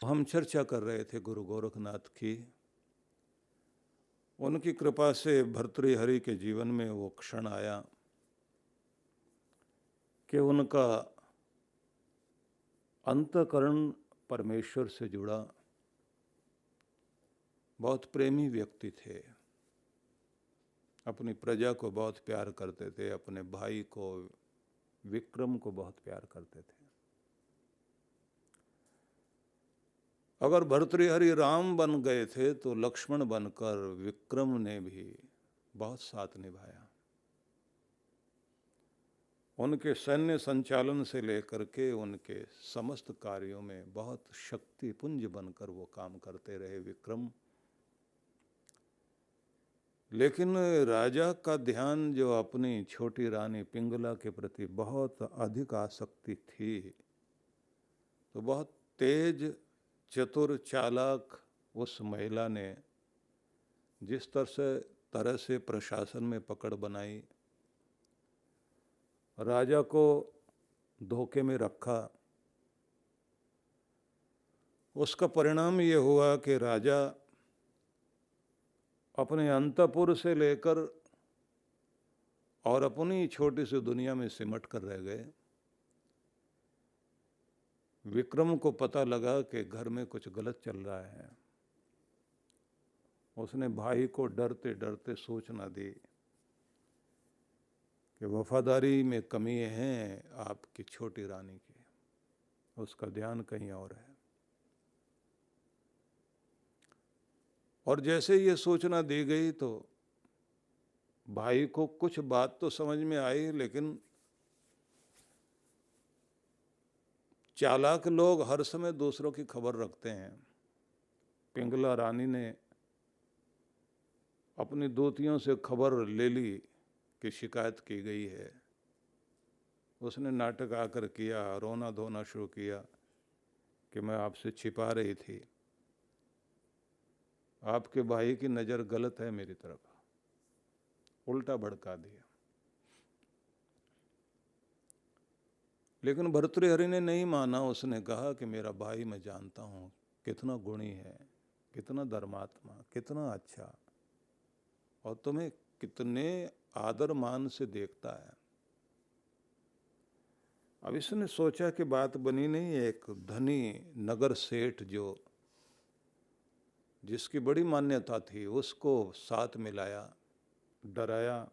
हम चर्चा कर रहे थे गुरु गोरखनाथ की। उनकी कृपा से भर्तृहरि के जीवन में वो क्षण आया कि उनका अंतःकरण परमेश्वर से जुड़ा। बहुत प्रेमी व्यक्ति थे, अपनी प्रजा को बहुत प्यार करते थे, अपने भाई को विक्रम को बहुत प्यार करते थे। अगर भर्तृहरि राम बन गए थे तो लक्ष्मण बनकर विक्रम ने भी बहुत साथ निभाया। उनके सैन्य संचालन से लेकर के उनके समस्त कार्यों में बहुत शक्ति पुंज बनकर वो काम करते रहे विक्रम। लेकिन राजा का ध्यान जो अपनी छोटी रानी पिंगला के प्रति बहुत अधिक आसक्ति थी, तो बहुत तेज चतुर चालाक उस महिला ने जिस तरह से प्रशासन में पकड़ बनाई, राजा को धोखे में रखा, उसका परिणाम ये हुआ कि राजा अपने अंतपुर से लेकर और अपनी छोटी सी दुनिया में सिमट कर रह गए। विक्रम को पता लगा कि घर में कुछ गलत चल रहा है। उसने भाई को डरते डरते सूचना दी कि वफादारी में कमी है आपकी छोटी रानी की, उसका ध्यान कहीं और है। और जैसे ये सूचना दी गई तो भाई को कुछ बात तो समझ में आई, लेकिन चालाक लोग हर समय दूसरों की खबर रखते हैं। पिंगला रानी ने अपनी दूतियों से खबर ले ली कि शिकायत की गई है। उसने नाटक आकर किया, रोना धोना शुरू किया कि मैं आपसे छिपा रही थी, आपके भाई की नज़र गलत है मेरी तरफ, उल्टा भड़का दिया। लेकिन भर्तृहरि ने नहीं माना। उसने कहा कि मेरा भाई मैं जानता हूँ कितना गुणी है, कितना धर्मात्मा, कितना अच्छा, और तुम्हें कितने आदर मान से देखता है। अब इसने सोचा कि बात बनी नहीं। एक धनी नगर सेठ जिसकी बड़ी मान्यता थी, उसको साथ मिलाया, डराया,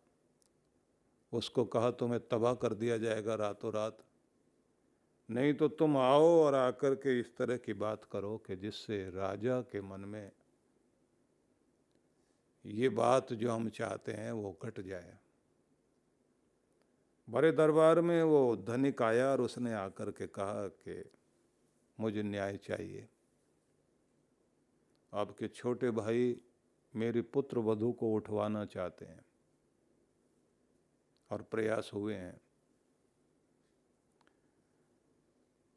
उसको कहा तुम्हें तबाह कर दिया जाएगा रातों रात, नहीं तो तुम आओ और आकर के इस तरह की बात करो कि जिससे राजा के मन में ये बात जो हम चाहते हैं वो घट जाए। बड़े दरबार में वो धनिक आया और उसने आकर के कहा कि मुझे न्याय चाहिए, आपके छोटे भाई मेरी पुत्र वधू को उठवाना चाहते हैं और प्रयास हुए हैं।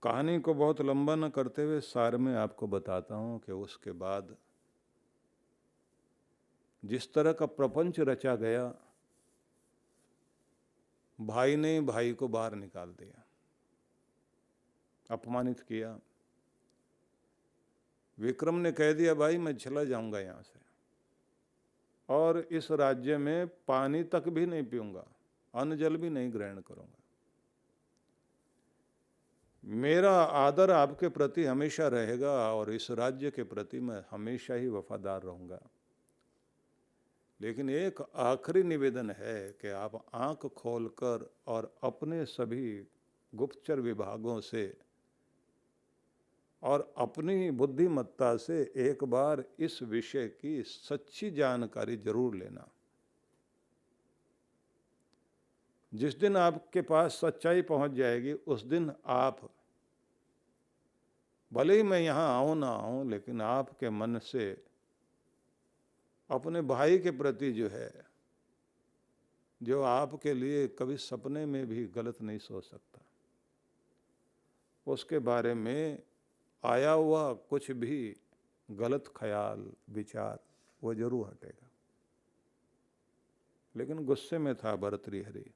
कहानी को बहुत लंबा न करते हुए सार में आपको बताता हूँ कि उसके बाद जिस तरह का प्रपंच रचा गया, भाई ने भाई को बाहर निकाल दिया, अपमानित किया। विक्रम ने कह दिया भाई मैं चला जाऊंगा यहाँ से, और इस राज्य में पानी तक भी नहीं पीऊंगा, अन्न जल भी नहीं ग्रहण करूंगा। मेरा आदर आपके प्रति हमेशा रहेगा और इस राज्य के प्रति मैं हमेशा ही वफादार रहूंगा। लेकिन एक आखिरी निवेदन है कि आप आंख खोलकर और अपने सभी गुप्तचर विभागों से और अपनी बुद्धिमत्ता से एक बार इस विषय की सच्ची जानकारी जरूर लेना। जिस दिन आपके पास सच्चाई पहुंच जाएगी उस दिन आप, भले ही मैं यहाँ आऊँ ना आऊँ, लेकिन आपके मन से अपने भाई के प्रति जो है, जो आपके लिए कभी सपने में भी गलत नहीं सोच सकता, उसके बारे में आया हुआ कुछ भी गलत ख्याल विचार वो जरूर हटेगा। लेकिन गुस्से में था भर्तृहरि।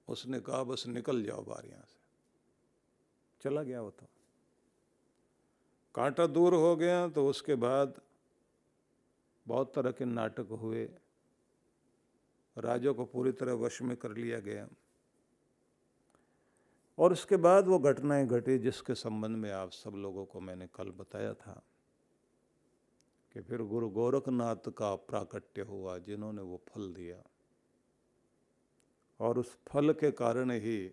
उसने कहा बस निकल जाओ बाहर यहाँ से। चला गया वो तो। कांटा दूर हो गया तो उसके बाद बहुत तरह के नाटक हुए, राजा को पूरी तरह वश में कर लिया गया। और उसके बाद वो घटनाएं घटी जिसके संबंध में आप सब लोगों को मैंने कल बताया था कि फिर गुरु गोरखनाथ का प्राकट्य हुआ, जिन्होंने वो फल दिया। और उस फल के कारण ही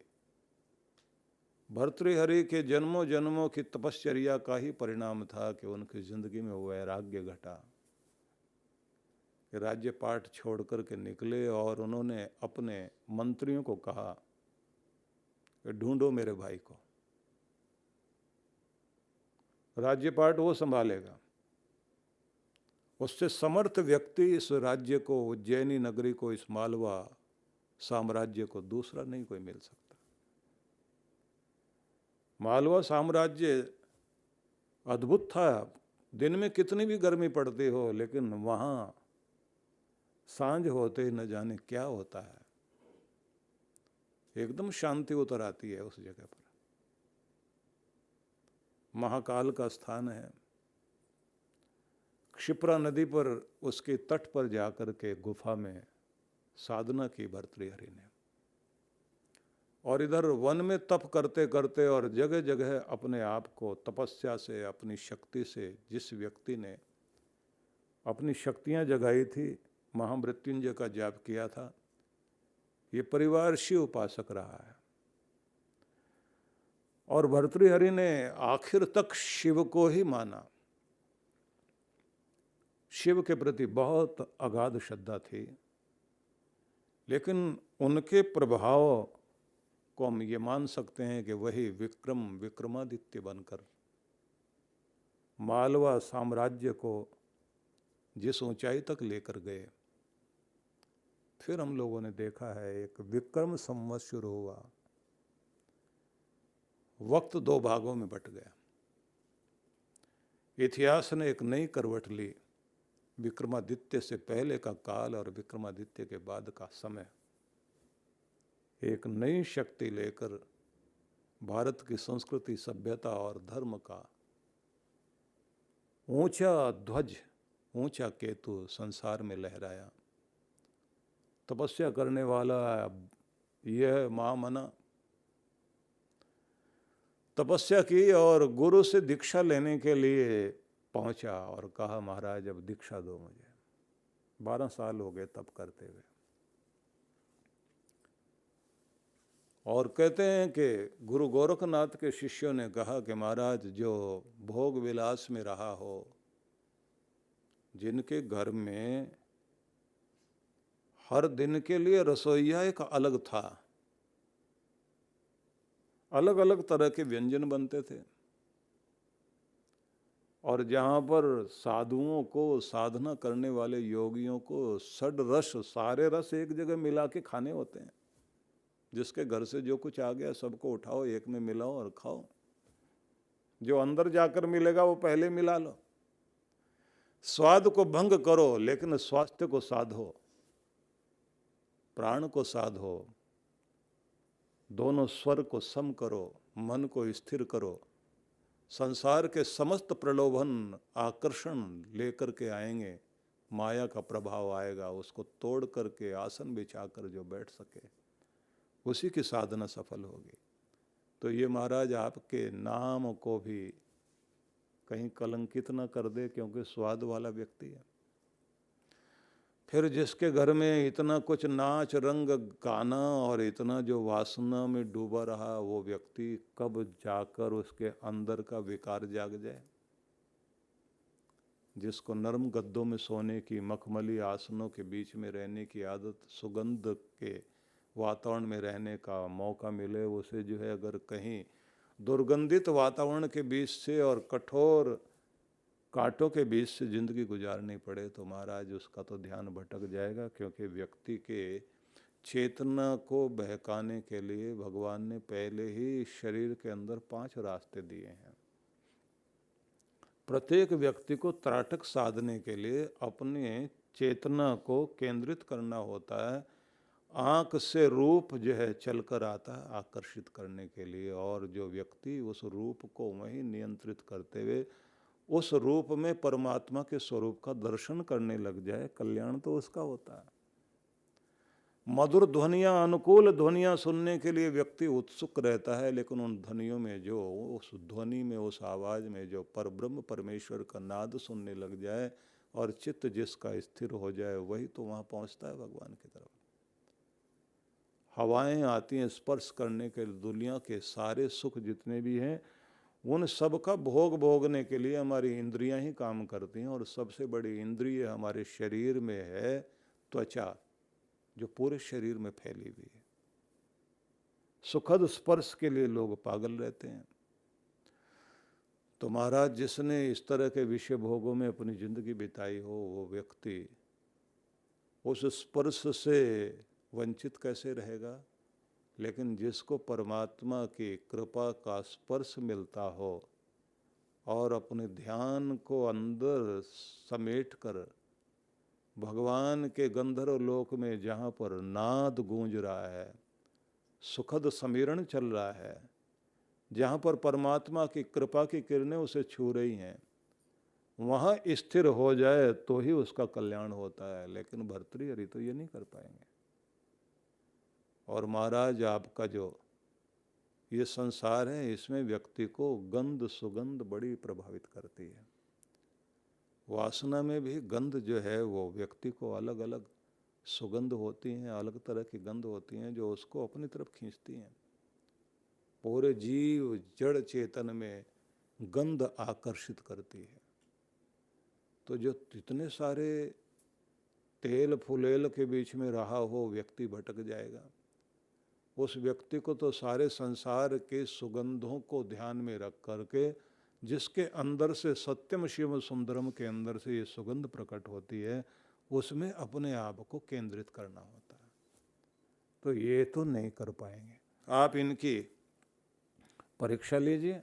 भर्तृहरि के जन्मों जन्मों की तपश्चर्या का ही परिणाम था कि उनकी जिंदगी में वैराग्य घटा, कि राज्य पाठ छोड़ करके निकले और उन्होंने अपने मंत्रियों को कहा कि ढूंढो मेरे भाई को, राज्य पाठ वो संभालेगा। उससे समर्थ व्यक्ति इस राज्य को, उज्जैनी नगरी को, इस मालवा साम्राज्य को दूसरा नहीं कोई मिल सकता। मालवा साम्राज्य अद्भुत था। दिन में कितनी भी गर्मी पड़ती हो, लेकिन वहाँ सांझ होते ही न जाने क्या होता है, एकदम शांति उतर आती है उस जगह पर। महाकाल का स्थान है। क्षिप्रा नदी पर उसके तट पर जाकर के गुफा में साधना की भर्तृहरि ने, और इधर वन में तप करते करते और जगह जगह अपने आप को तपस्या से, अपनी शक्ति से, जिस व्यक्ति ने अपनी शक्तियां जगाई थी, महामृत्युंजय का जाप किया था, ये परिवार शिव उपासक रहा है। और भर्तृहरि ने आखिर तक शिव को ही माना। शिव के प्रति बहुत अगाध श्रद्धा थी, लेकिन उनके प्रभाव को हम ये मान सकते हैं कि वही विक्रमादित्य बनकर मालवा साम्राज्य को जिस ऊंचाई तक लेकर गए। फिर हम लोगों ने देखा है एक विक्रम संवत शुरू हुआ, वक्त दो भागों में बट गया। इतिहास ने एक नई करवट ली। विक्रमादित्य से पहले का काल और विक्रमादित्य के बाद का समय एक नई शक्ति लेकर भारत की संस्कृति, सभ्यता और धर्म का ऊंचा ध्वज, ऊंचा केतु संसार में लहराया। तपस्या करने वाला यह महामना तपस्या की और गुरु से दीक्षा लेने के लिए पहुंचा और कहा, महाराज अब दीक्षा दो मुझे। 12 साल हो गए तप करते हुए। और कहते हैं कि गुरु गोरखनाथ के शिष्यों ने कहा कि महाराज, जो भोग विलास में रहा हो, जिनके घर में हर दिन के लिए रसोइया एक अलग था, अलग अलग तरह के व्यंजन बनते थे, और जहाँ पर साधुओं को, साधना करने वाले योगियों को षड रस, सारे रस एक जगह मिला के खाने होते हैं। जिसके घर से जो कुछ आ गया सबको उठाओ, एक में मिलाओ और खाओ। जो अंदर जाकर मिलेगा वो पहले मिला लो। स्वाद को भंग करो, लेकिन स्वास्थ्य को साधो, प्राण को साधो, दोनों स्वर को सम करो, मन को स्थिर करो। संसार के समस्त प्रलोभन, आकर्षण लेकर के आएंगे, माया का प्रभाव आएगा, उसको तोड़ करके आसन बिछाकर जो बैठ सके, उसी की साधना सफल होगी। तो ये महाराज आपके नाम को भी कहीं कलंकित न कर दे, क्योंकि स्वाद वाला व्यक्ति है। फिर जिसके घर में इतना कुछ नाच, रंग, गाना और इतना जो वासना में डूबा रहा, वो व्यक्ति कब जाकर उसके अंदर का विकार जाग जाए। जिसको नरम गद्दों में सोने की, मखमली आसनों के बीच में रहने की आदत, सुगंध के वातावरण में रहने का मौका मिले, उसे जो है अगर कहीं दुर्गंधित वातावरण के बीच से और कठोर कांटों के बीच से जिंदगी गुजारनी पड़े, तो महाराज उसका तो ध्यान भटक जाएगा। क्योंकि व्यक्ति के चेतना को बहकाने के लिए भगवान ने पहले ही शरीर के अंदर 5 रास्ते दिए हैं। प्रत्येक व्यक्ति को त्राटक साधने के लिए अपने चेतना को केंद्रित करना होता है। आँख से रूप जो है चलकर आता है आकर्षित करने के लिए, और जो व्यक्ति उस रूप को वहीं नियंत्रित करते हुए उस रूप में परमात्मा के स्वरूप का दर्शन करने लग जाए, कल्याण तो उसका होता है। मधुर ध्वनियाँ, अनुकूल ध्वनियाँ सुनने के लिए व्यक्ति उत्सुक रहता है, लेकिन उन ध्वनियों में जो, उस ध्वनि में, उस आवाज़ में जो परब्रह्म परमेश्वर का नाद सुनने लग जाए और चित्त जिसका स्थिर हो जाए, वही तो वहाँ पहुँचता है भगवान की तरफ। हवाएं आती हैं स्पर्श करने के, दुनिया के सारे सुख जितने भी हैं उन सब का भोग भोगने के लिए हमारी इंद्रियां ही काम करती हैं। और सबसे बड़ी इंद्रिय हमारे शरीर में है त्वचा, जो पूरे शरीर में फैली हुई है। सुखद स्पर्श के लिए लोग पागल रहते हैं। तो महाराज, जिसने इस तरह के विषय भोगों में अपनी जिंदगी बिताई हो, वो व्यक्ति उस स्पर्श से वंचित कैसे रहेगा? लेकिन जिसको परमात्मा की कृपा का स्पर्श मिलता हो और अपने ध्यान को अंदर समेट कर भगवान के गंधर्व लोक में, जहाँ पर नाद गूंज रहा है, सुखद समीरण चल रहा है, जहाँ पर परमात्मा की कृपा की किरणें उसे छू रही हैं, वहाँ स्थिर हो जाए तो ही उसका कल्याण होता है। लेकिन भर्तृहरि तो ये नहीं कर पाएंगे। और महाराज, आपका जो ये संसार है, इसमें व्यक्ति को गंध सुगंध बड़ी प्रभावित करती है। वासना में भी गंध जो है वो व्यक्ति को अलग अलग सुगंध होती हैं, अलग तरह की गंध होती हैं जो उसको अपनी तरफ खींचती हैं। पूरे जीव जड़ चेतन में गंध आकर्षित करती है। तो जो इतने सारे तेल फुलेल के बीच में रहा हो व्यक्ति भटक जाएगा। उस व्यक्ति को तो सारे संसार के सुगंधों को ध्यान में रख करके, जिसके अंदर से सत्यम शिव सुंदरम के अंदर से ये सुगंध प्रकट होती है, उसमें अपने आप को केंद्रित करना होता है। तो ये तो नहीं कर पाएंगे। आप इनकी परीक्षा लीजिए,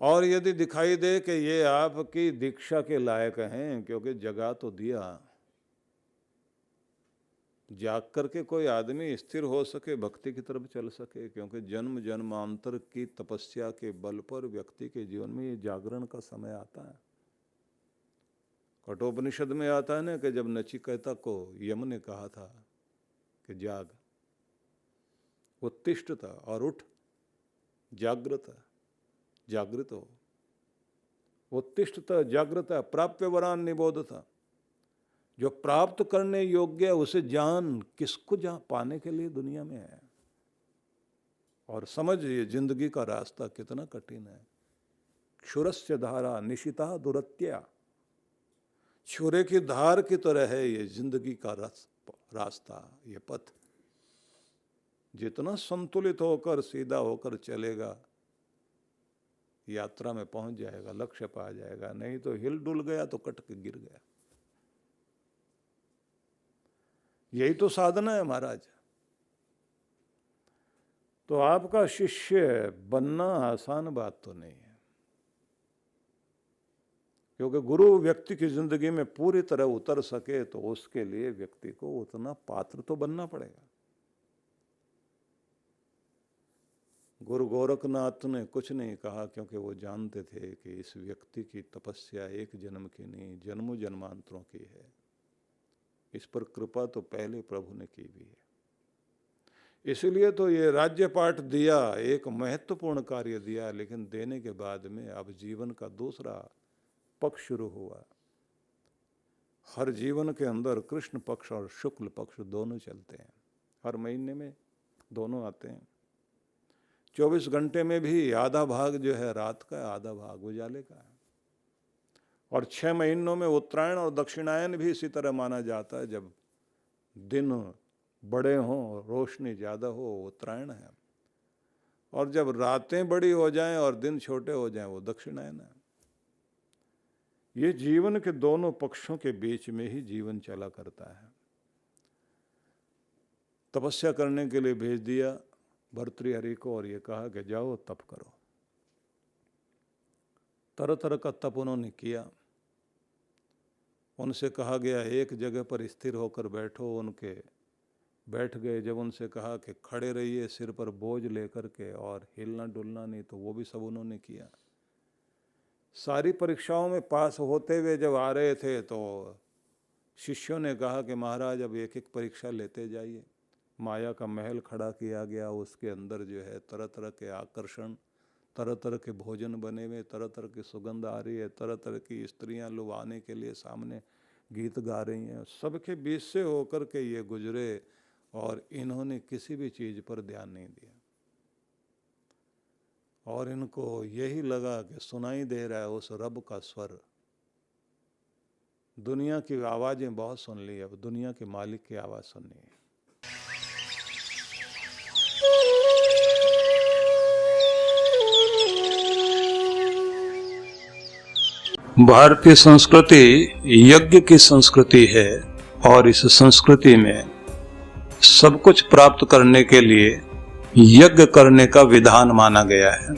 और यदि दिखाई दे कि ये आपकी दीक्षा के लायक हैं, क्योंकि जगा तो दिया, जाग करके कोई आदमी स्थिर हो सके, भक्ति की तरफ चल सके, क्योंकि जन्म जन्मांतर की तपस्या के बल पर व्यक्ति के जीवन में ये जागरण का समय आता है। कठोपनिषद में आता है ना कि जब नचिकेता को यम ने कहा था कि जाग, उत्तिष्ठ था और उठ, जागृत जागृत हो, उत्तिष्ठ जागृत, प्राप्य वरान निबोध था। जो प्राप्त करने योग्य है उसे जान, किसको जान पाने के लिए दुनिया में है। और समझ ये जिंदगी का रास्ता कितना कठिन है। क्षुरस्य धारा निशिता दुरत्या, छुरे की धार की तरह है ये जिंदगी का रास्ता, ये पथ। जितना संतुलित होकर सीधा होकर चलेगा, यात्रा में पहुंच जाएगा, लक्ष्य पा जाएगा। नहीं तो हिल डुल गया तो कट के गिर गया। यही तो साधना है महाराज। तो आपका शिष्य बनना आसान बात तो नहीं है, क्योंकि गुरु व्यक्ति की जिंदगी में पूरी तरह उतर सके तो उसके लिए व्यक्ति को उतना पात्र तो बनना पड़ेगा। गुरु गोरखनाथ ने कुछ नहीं कहा, क्योंकि वो जानते थे कि इस व्यक्ति की तपस्या एक जन्म की नहीं, जन्मों जन्मांतरों की है। इस पर कृपा तो पहले प्रभु ने की भी है। इसलिए तो ये राज्य पाठ दिया, एक महत्वपूर्ण कार्य दिया, लेकिन देने के बाद में अब जीवन का दूसरा पक्ष शुरू हुआ। हर जीवन के अंदर कृष्ण पक्ष और शुक्ल पक्ष दोनों चलते हैं। हर महीने में दोनों आते हैं। 24 घंटे में भी आधा भाग जो है रात का, आधा भाग उजाले का है। और 6 महीनों में उत्तरायण और दक्षिणायन भी इसी तरह माना जाता है। जब दिन बड़े हों, रोशनी ज़्यादा हो, उत्तरायण है, और जब रातें बड़ी हो जाएं और दिन छोटे हो जाएं, वो दक्षिणायन है। ये जीवन के दोनों पक्षों के बीच में ही जीवन चला करता है। तपस्या करने के लिए भेज दिया भर्तृहरि को और ये कहा कि जाओ तप करो। तरह तरह का तप उन्होंने किया। उनसे कहा गया एक जगह पर स्थिर होकर बैठो, उनके बैठ गए। जब उनसे कहा कि खड़े रहिए सिर पर बोझ लेकर के और हिलना डुलना नहीं, तो वो भी सब उन्होंने किया। सारी परीक्षाओं में पास होते हुए जब आ रहे थे तो शिष्यों ने कहा कि महाराज अब एक एक परीक्षा लेते जाइए। माया का महल खड़ा किया गया, उसके अंदर जो है तरह तरह के आकर्षण, तरह तरह के भोजन बने हुए, तरह तरह की सुगंध आ रही है, तरह तरह की स्त्रियां लुभाने के लिए सामने गीत गा रही हैं। सबके बीच से होकर के ये गुजरे और इन्होंने किसी भी चीज़ पर ध्यान नहीं दिया और इनको यही लगा कि सुनाई दे रहा है उस रब का स्वर। दुनिया की आवाज़ें बहुत सुन ली, अब दुनिया के मालिक की आवाज़ सुननी है। भारतीय संस्कृति यज्ञ की संस्कृति है और इस संस्कृति में सब कुछ प्राप्त करने के लिए यज्ञ करने का विधान माना गया है।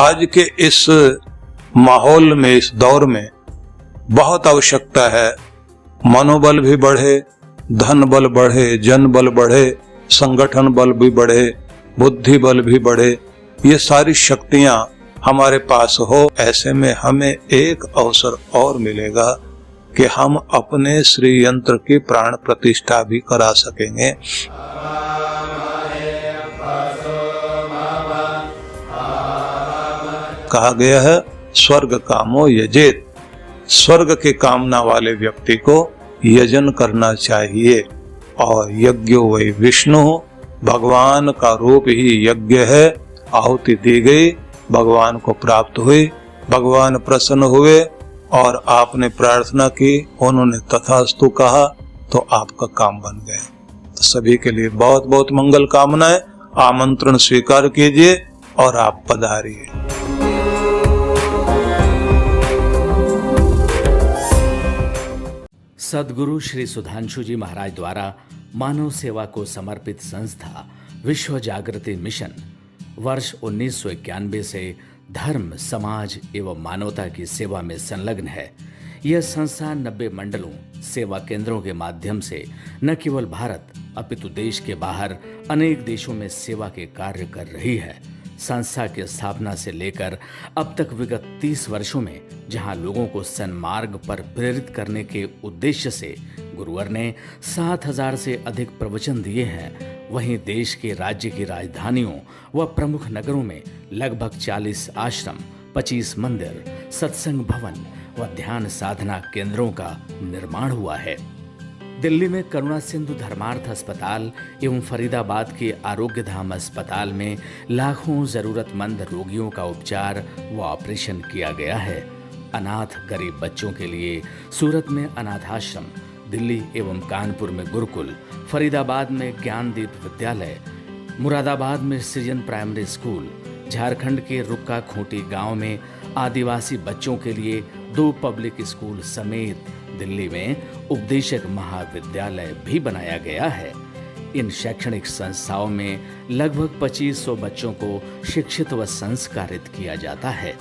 आज के इस माहौल में, इस दौर में बहुत आवश्यकता है मनोबल भी बढ़े, धन बल बढ़े, जन बल बढ़े, संगठन बल भी बढ़े, बुद्धि बल भी बढ़े, ये सारी शक्तियां हमारे पास हो। ऐसे में हमें एक अवसर और मिलेगा कि हम अपने श्री यंत्र की प्राण प्रतिष्ठा भी करा सकेंगे। कहा गया है स्वर्ग कामो यजेत, स्वर्ग के कामना वाले व्यक्ति को यजन करना चाहिए। और यज्ञो वै विष्णु, भगवान का रूप ही यज्ञ है। आहुति दी गई, भगवान को प्राप्त हुई, भगवान प्रसन्न हुए और आपने प्रार्थना की, उन्होंने तथास्तु कहा तो आपका काम बन गया। तो सभी के लिए बहुत बहुत मंगल कामनाएं। आमंत्रण स्वीकार कीजिए और आप पधारिए। सद्गुरु श्री सुधांशु जी महाराज द्वारा मानव सेवा को समर्पित संस्था विश्व जागृति मिशन वर्ष 1991 से धर्म, समाज एवं मानवता की सेवा में संलग्न है। यह संस्था 90 मंडलों, सेवा केंद्रों के माध्यम से न केवल भारत अपितु देश के बाहर अनेक देशों में सेवा के कार्य कर रही है। संस्था की स्थापना से लेकर अब तक विगत 30 वर्षों में जहां लोगों को सन्मार्ग पर प्रेरित करने के उद्देश्य से गुरुवर ने 7000 से अधिक प्रवचन दिए हैं, वहीं देश के राज्य की राजधानियों व प्रमुख नगरों में लगभग 40 आश्रम, 25 मंदिर, सत्संग भवन व ध्यान साधना केंद्रों का निर्माण हुआ है। दिल्ली में करुणा सिंधु धर्मार्थ अस्पताल एवं फरीदाबाद के आरोग्य धाम अस्पताल में लाखों जरूरतमंद रोगियों का उपचार व ऑपरेशन किया गया है। अनाथ गरीब बच्चों के लिए सूरत में अनाथाश्रम, दिल्ली एवं कानपुर में गुरुकुल, फरीदाबाद में ज्ञानदीप विद्यालय, मुरादाबाद में सृजन प्राइमरी स्कूल, झारखंड के रुक्का खूंटी गांव में आदिवासी बच्चों के लिए 2 पब्लिक स्कूल समेत दिल्ली में उपदेशक महाविद्यालय भी बनाया गया है। इन शैक्षणिक संस्थाओं में लगभग 2500 बच्चों को शिक्षित व संस्कारित किया जाता है।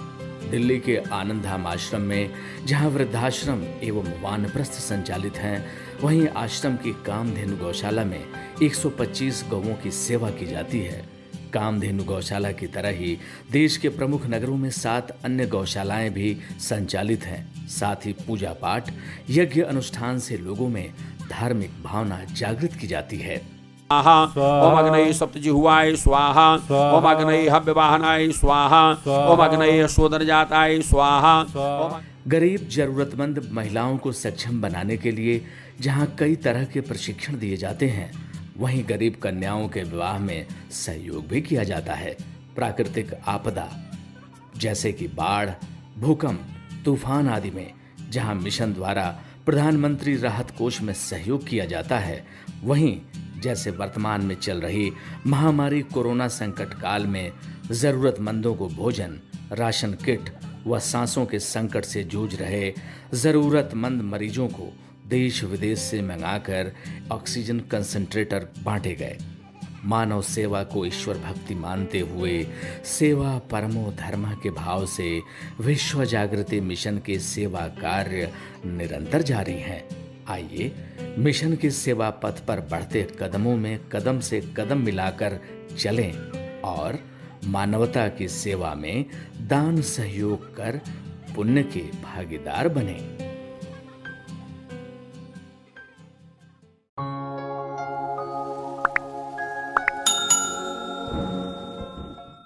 दिल्ली के आनंदधाम आश्रम में जहां वृद्धाश्रम एवं वानप्रस्थ संचालित हैं, वहीं आश्रम की कामधेनु गौशाला में 125 गौओं की सेवा की जाती है। कामधेनु गौशाला की तरह ही देश के प्रमुख नगरों में 7 अन्य गौशालाएं भी संचालित हैं। साथ ही पूजा पाठ, यज्ञ अनुष्ठान से लोगों में धार्मिक भावना जागृत की जाती है। ओम अग्नये सप्तजिह्वाय स्वाहा, ओम अग्नये हव्यवाहनाय स्वाहा, ओम अग्नये शोधनजाताय स्वाहा। गरीब जरूरतमंद महिलाओं को सक्षम बनाने के लिए जहां कई तरह के प्रशिक्षण दिए जाते हैं, वहीं गरीब कन्याओं के विवाह में सहयोग भी किया जाता है। प्राकृतिक आपदा जैसे कि बाढ़, भूकंप, तूफान आदि में जहां मिशन द्वारा प्रधानमंत्री राहत कोष में सहयोग किया जाता है, वहीं जैसे वर्तमान में चल रही महामारी कोरोना संकट काल में जरूरतमंदों को भोजन, राशन किट व सांसों के संकट से जूझ रहे जरूरतमंद मरीजों को देश विदेश से मंगाकर ऑक्सीजन कंसंट्रेटर बांटे गए। मानव सेवा को ईश्वर भक्ति मानते हुए सेवा परमो धर्म के भाव से विश्व जागृति मिशन के सेवा कार्य निरंतर जारी हैं। आइए मिशन की सेवा पथ पर बढ़ते कदमों में कदम से कदम मिलाकर चलें और मानवता की सेवा में दान सहयोग कर पुण्य के भागीदार बने।